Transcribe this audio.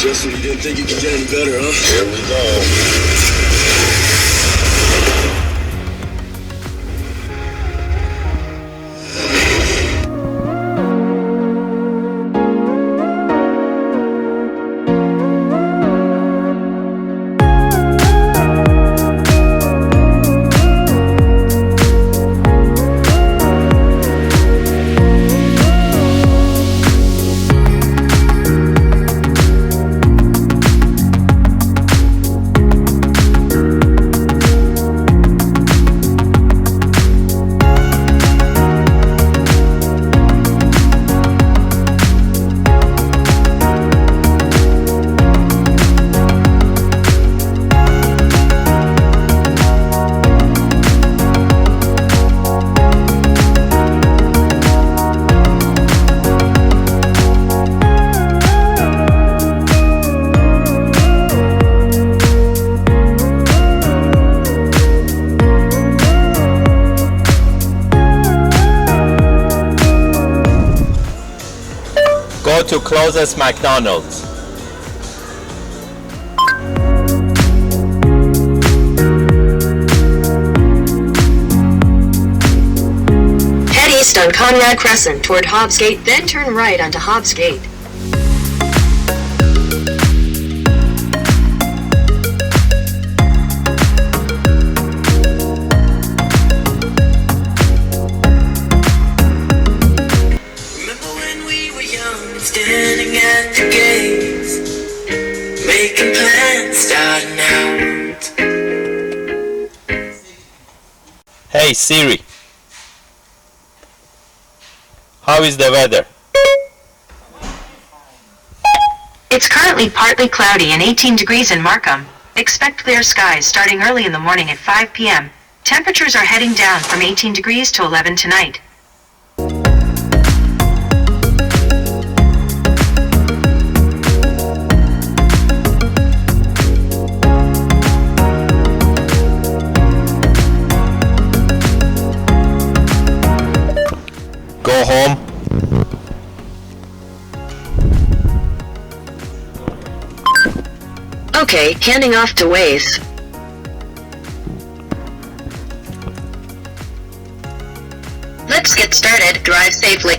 Guess you didn't think you could get any better, huh? Here we go. Go to closest McDonald's. Head east on Conrad Crescent toward Hobbs Gate, then turn right onto Hobbs Gate. Standing at the gates, making plans, starting out. Hey Siri, how is the weather? It's currently partly cloudy and 18 degrees in Markham. Expect clear skies starting early in the morning at 5 p.m. Temperatures are heading down from 18 degrees to 11 tonight. Go home. Okay, handing off to Waze. Let's get started. Drive safely.